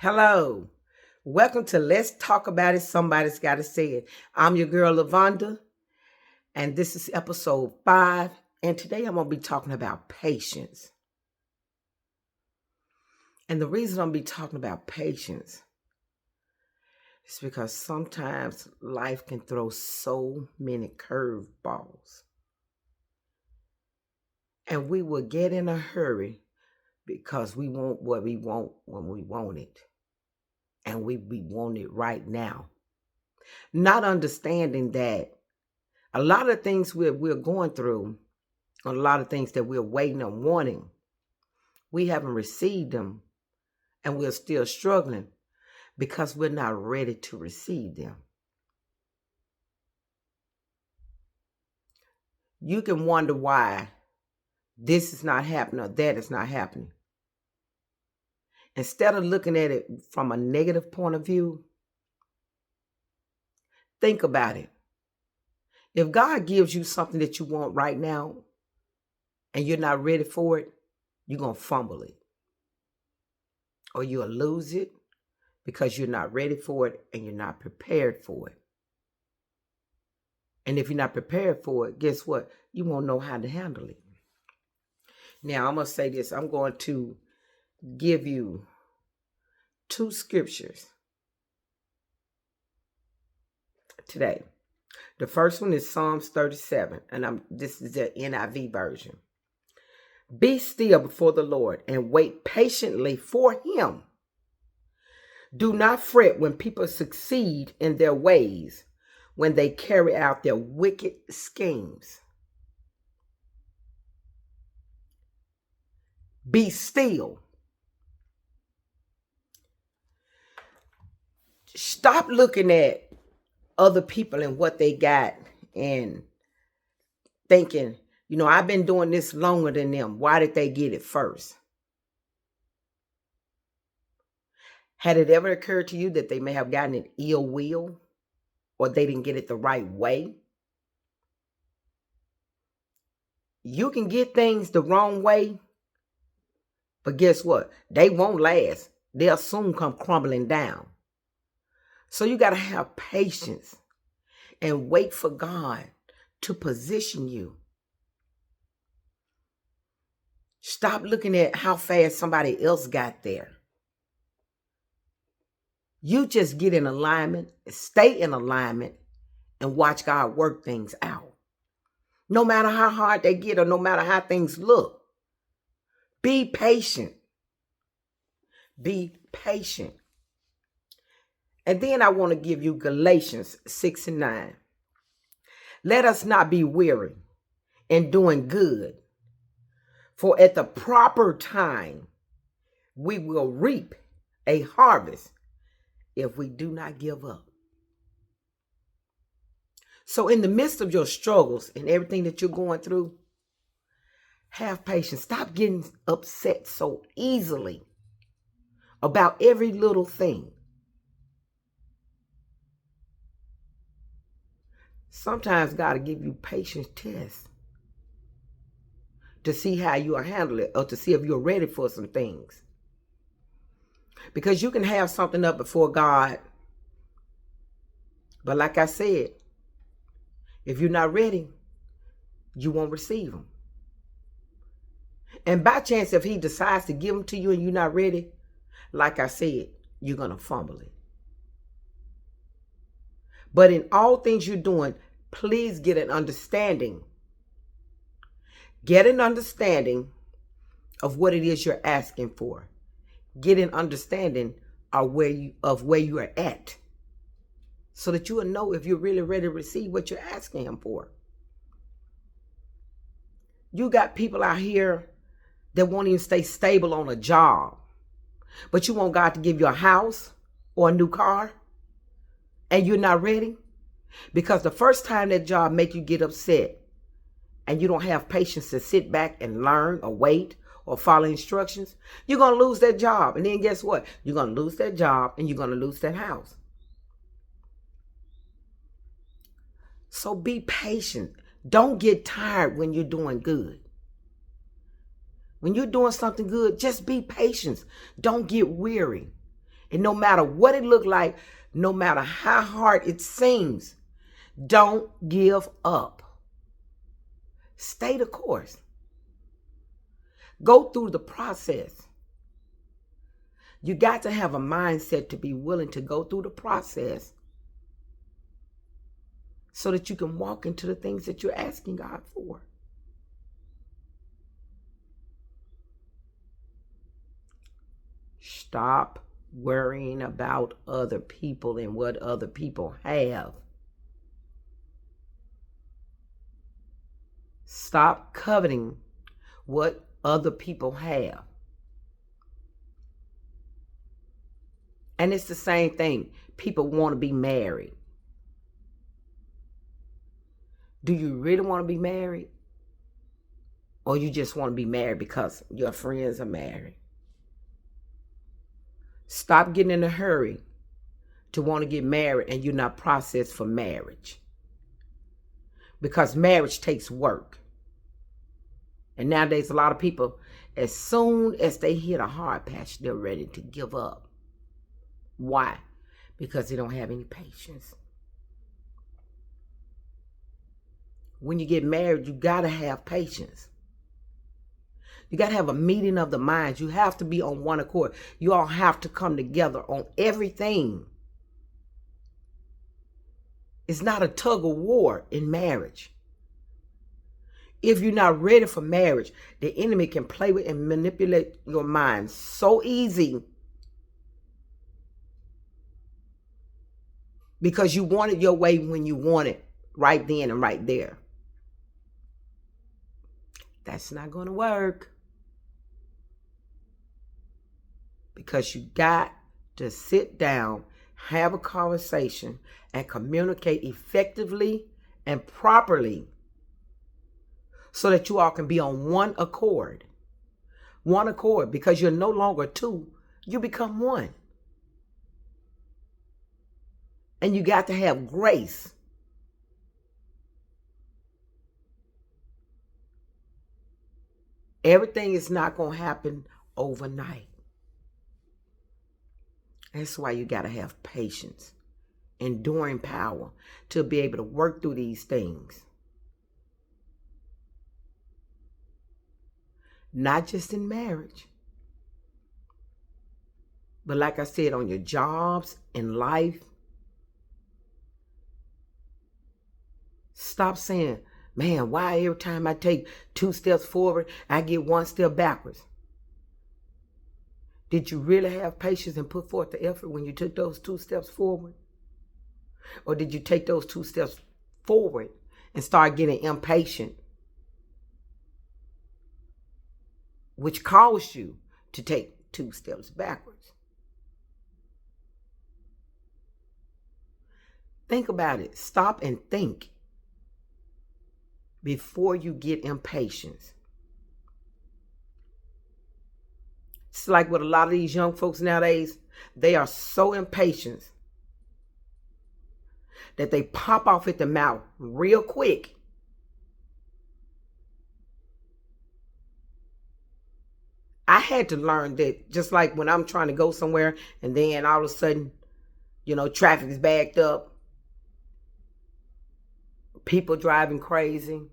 Hello. Welcome to Let's Talk About It. Somebody's got to say it. I'm your girl, Lavonda, and this is episode 5. And today I'm going to be talking about patience. And the reason I'm going to be talking about patience is because sometimes life can throw so many curveballs. And we will get in a hurry because we want what we want when we want it. And we want it right now. Not understanding that a lot of things we're going through, a lot of things that we're waiting on wanting, we haven't received them, and we're still struggling because we're not ready to receive them. You can wonder why this is not happening or that is not happening. Instead of looking at it from a negative point of view, think about it. If God gives you something that you want right now and you're not ready for it, you're going to fumble it. Or you'll lose it because you're not ready for it and you're not prepared for it. And if you're not prepared for it, guess what? You won't know how to handle it. Now, I'm going to say this. I'm going to give you 2 scriptures today. The first one is Psalms 37, and this is the NIV version. Be still before the Lord and wait patiently for him. Do not fret when people succeed in their ways, when they carry out their wicked schemes. Be still. Stop looking at other people and what they got and thinking, I've been doing this longer than them. Why did they get it first? Had it ever occurred to you that they may have gotten it ill will or they didn't get it the right way? You can get things the wrong way, but guess what? They won't last. They'll soon come crumbling down. So you got to have patience and wait for God to position you. Stop looking at how fast somebody else got there. You just get in alignment, stay in alignment, and watch God work things out. No matter how hard they get or no matter how things look, be patient. Be patient. And then I want to give you Galatians 6 and 9. Let us not be weary in doing good, for at the proper time we will reap a harvest if we do not give up. So in the midst of your struggles and everything that you're going through, have patience. Stop getting upset so easily about every little thing. Sometimes God will give you patience tests to see how you'll handle it or to see if you're ready for some things. Because you can have something up before God, but like I said, if you're not ready, you won't receive them. And by chance, if he decides to give them to you and you're not ready, like I said, you're going to fumble it. But in all things you're doing, please get an understanding. Get an understanding of what it is you're asking for. Get an understanding of where you are at, so that you will know if you're really ready to receive what you're asking him for. You got people out here that won't even stay stable on a job, but you want God to give you a house or a new car, and you're not ready, because the first time that job make you get upset and you don't have patience to sit back and learn or wait or follow instructions, you're going to lose that job. And then guess what? You're going to lose that job and you're going to lose that house. So be patient. Don't get tired when you're doing good. When you're doing something good, just be patient. Don't get weary. And no matter what it looked like, no matter how hard it seems, don't give up. Stay the course. Go through the process. You got to have a mindset to be willing to go through the process so that you can walk into the things that you're asking God for. Stop worrying about other people and what other people have. Stop coveting what other people have. And it's the same thing. People want to be married. Do you really want to be married? Or you just want to be married because your friends are married? Stop getting in a hurry to want to get married and you're not processed for marriage. Because marriage takes work. And nowadays a lot of people, as soon as they hit a hard patch, they're ready to give up. Why? Because they don't have any patience. When you get married, you got to have patience. You got to have a meeting of the minds. You have to be on one accord. You all have to come together on everything. It's not a tug of war in marriage. If you're not ready for marriage, the enemy can play with and manipulate your mind so easy because you want it your way when you want it right then and right there. That's not going to work. Because you got to sit down, have a conversation, and communicate effectively and properly so that you all can be on one accord. One accord, because you're no longer two, you become one. And you got to have grace. Everything is not going to happen overnight. That's why you got to have patience, enduring power to be able to work through these things. Not just in marriage, but like I said, on your jobs, in life. Stop saying, man, why every time I take 2 steps forward, I get 1 step backwards? Did you really have patience and put forth the effort when you took those 2 steps forward? Or did you take those 2 steps forward and start getting impatient, which caused you to take 2 steps backwards? Think about it. Stop and think before you get impatient. It's like with a lot of these young folks nowadays, they are so impatient that they pop off at the mouth real quick. I had to learn that, just like when I'm trying to go somewhere and then all of a sudden, traffic is backed up, people driving crazy.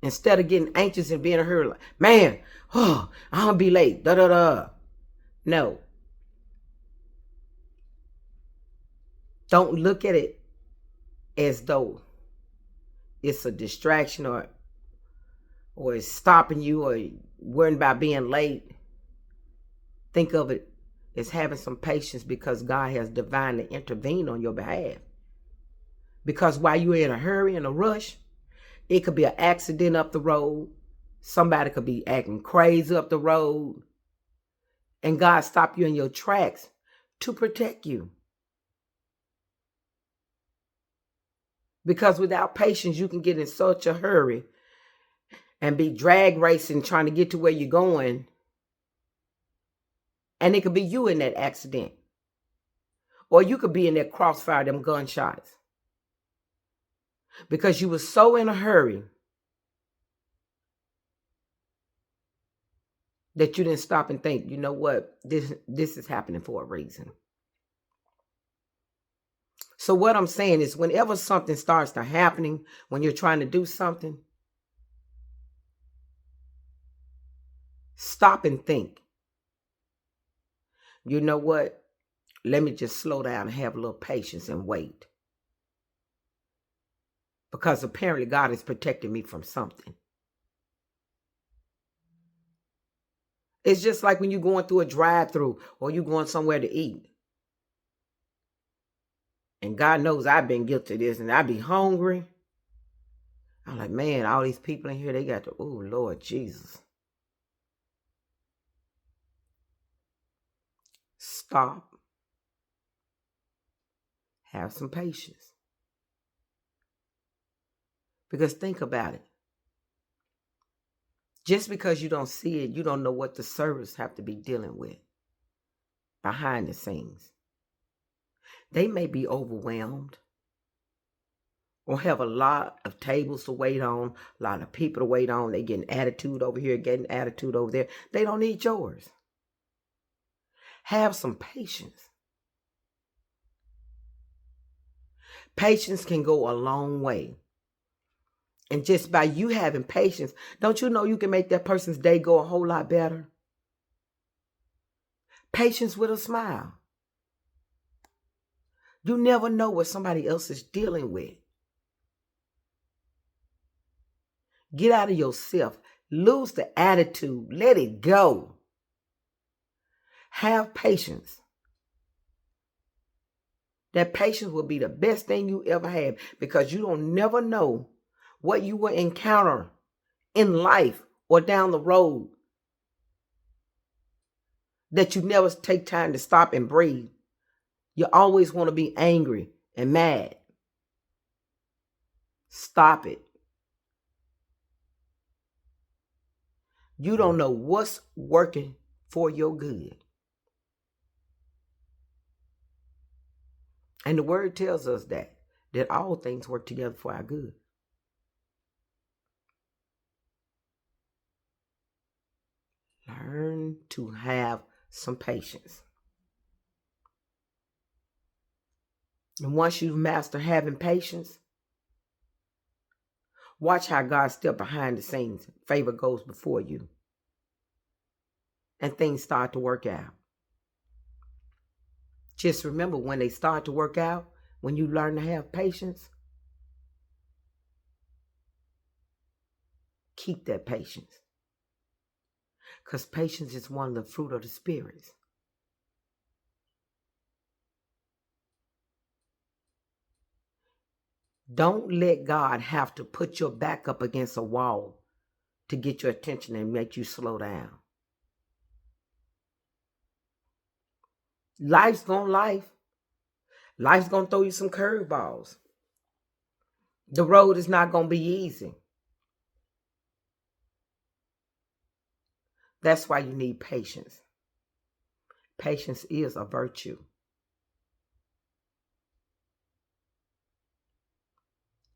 Instead of getting anxious and being in a hurry, like, man, I'm going to be late, da-da-da. No. Don't look at it as though it's a distraction or it's stopping you or worrying about being late. Think of it as having some patience because God has divinely intervened on your behalf. Because while you're in a hurry and a rush, it could be an accident up the road. Somebody could be acting crazy up the road. And God stopped you in your tracks to protect you. Because without patience, you can get in such a hurry and be drag racing trying to get to where you're going. And it could be you in that accident. Or you could be in that crossfire, them gunshots. Because you were so in a hurry that you didn't stop and think, you know what, this is happening for a reason. So what I'm saying is, whenever something starts to happening, when you're trying to do something, stop and think, you know what, let me just slow down and have a little patience and wait. Because apparently God is protecting me from something. It's just like when you're going through a drive-through or you're going somewhere to eat. And God knows I've been guilty of this, and I be hungry. I'm like, man, all these people in here, they got the, oh, Lord Jesus. Stop. Have some patience. Because think about it. Just because you don't see it, you don't know what the servers have to be dealing with behind the scenes. They may be overwhelmed or have a lot of tables to wait on, a lot of people to wait on. They getting attitude over here, getting attitude over there. They don't need yours. Have some patience. Patience can go a long way. And just by you having patience, don't you know you can make that person's day go a whole lot better? Patience with a smile. You never know what somebody else is dealing with. Get out of yourself. Lose the attitude. Let it go. Have patience. That patience will be the best thing you ever have, because you don't never know what you will encounter in life or down the road that you never take time to stop and breathe. You always want to be angry and mad. Stop it. You don't know what's working for your good. And the word tells us that all things work together for our good. Learn to have some patience. And once you master having patience, watch how God step behind the scenes. Favor goes before you. And things start to work out. Just remember, when they start to work out, when you learn to have patience, keep that patience. Because patience is one of the fruit of the spirits. Don't let God have to put your back up against a wall to get your attention and make you slow down. Life's gonna life. Life's gonna throw you some curveballs. The road is not gonna be easy. That's why you need patience. Patience is a virtue.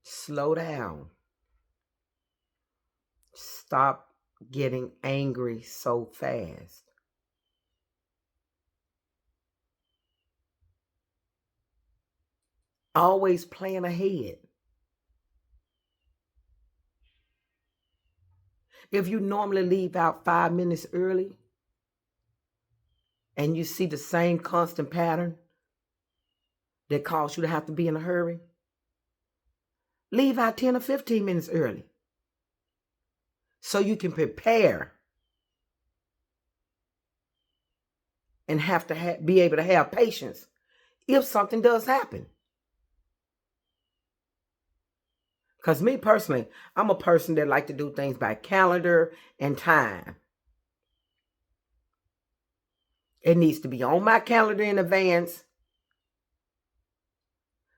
Slow down. Stop getting angry so fast. Always plan ahead. If you normally leave out 5 minutes early and you see the same constant pattern that causes you to have to be in a hurry, leave out 10 or 15 minutes early so you can prepare and have to be able to have patience if something does happen. Because me personally, I'm a person that like to do things by calendar and time. It needs to be on my calendar in advance.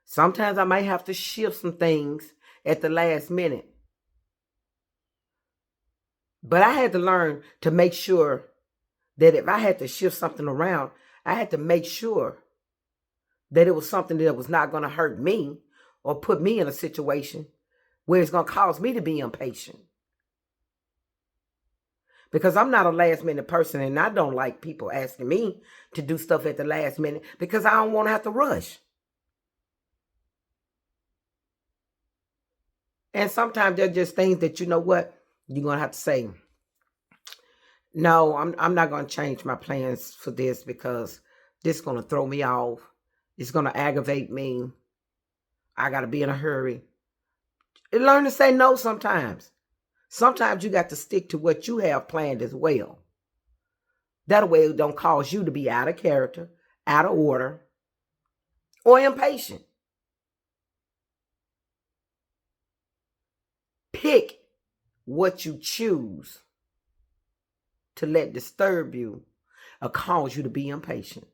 Sometimes I might have to shift some things at the last minute. But I had to learn to make sure that if I had to shift something around, I had to make sure that it was something that was not going to hurt me or put me in a situation where it's going to cause me to be impatient. Because I'm not a last minute person, and I don't like people asking me to do stuff at the last minute because I don't want to have to rush. And sometimes they're just things that, you know what, you're going to have to say, no, I'm not going to change my plans for this because this is going to throw me off. It's going to aggravate me. I got to be in a hurry. And learn to say no sometimes. Sometimes you got to stick to what you have planned as well. That way it don't cause you to be out of character, out of order, or impatient. Pick what you choose to let disturb you or cause you to be impatient.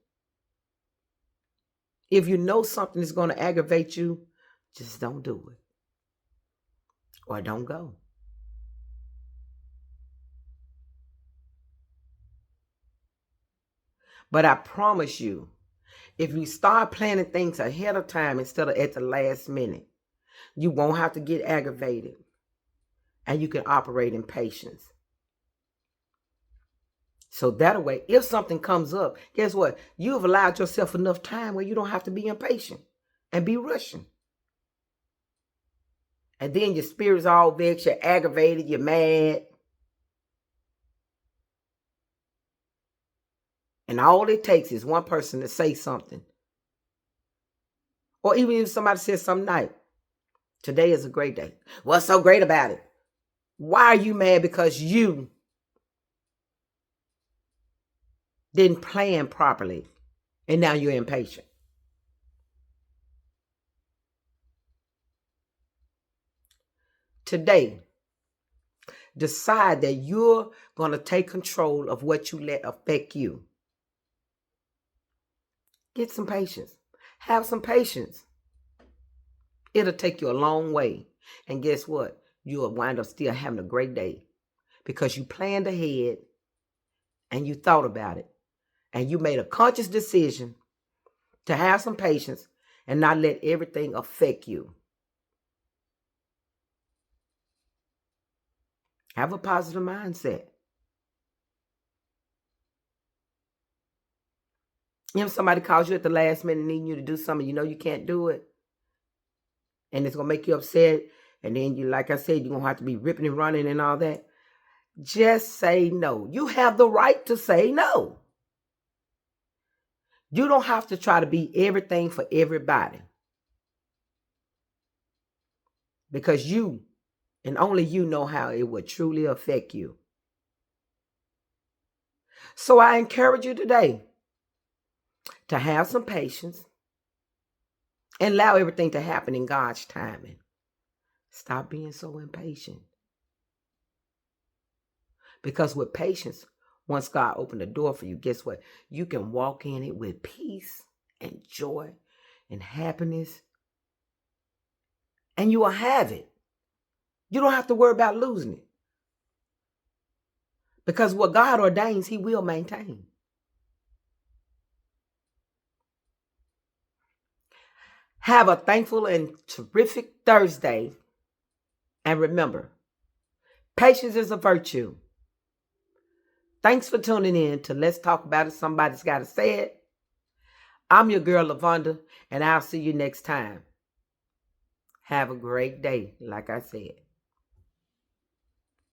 If you know something is going to aggravate you, just don't do it. Or don't go. But I promise you, if you start planning things ahead of time instead of at the last minute, you won't have to get aggravated. And you can operate in patience. So that way, if something comes up, guess what? You've allowed yourself enough time where you don't have to be impatient and be rushing. And then your spirit's all vexed, you're aggravated, you're mad. And all it takes is one person to say something. Or even if somebody says something nice, today is a great day. What's so great about it? Why are you mad? Because you didn't plan properly and now you're impatient. Today, decide that you're going to take control of what you let affect you. Get some patience. Have some patience. It'll take you a long way. And guess what? You'll wind up still having a great day because you planned ahead and you thought about it and you made a conscious decision to have some patience and not let everything affect you. Have a positive mindset. If somebody calls you at the last minute needing you to do something, you know you can't do it, and it's going to make you upset, and then you, like I said, you're going to have to be ripping and running and all that, just say no. You have the right to say no. You don't have to try to be everything for everybody. Because you, and only you, know how it would truly affect you. So I encourage you today to have some patience and allow everything to happen in God's timing. Stop being so impatient. Because with patience, once God opened the door for you, guess what? You can walk in it with peace and joy and happiness. And you will have it. You don't have to worry about losing it. Because what God ordains, He will maintain. Have a thankful and terrific Thursday. And remember, patience is a virtue. Thanks for tuning in to Let's Talk About It. Somebody's got to say it. I'm your girl, Lavonda, and I'll see you next time. Have a great day, like I said.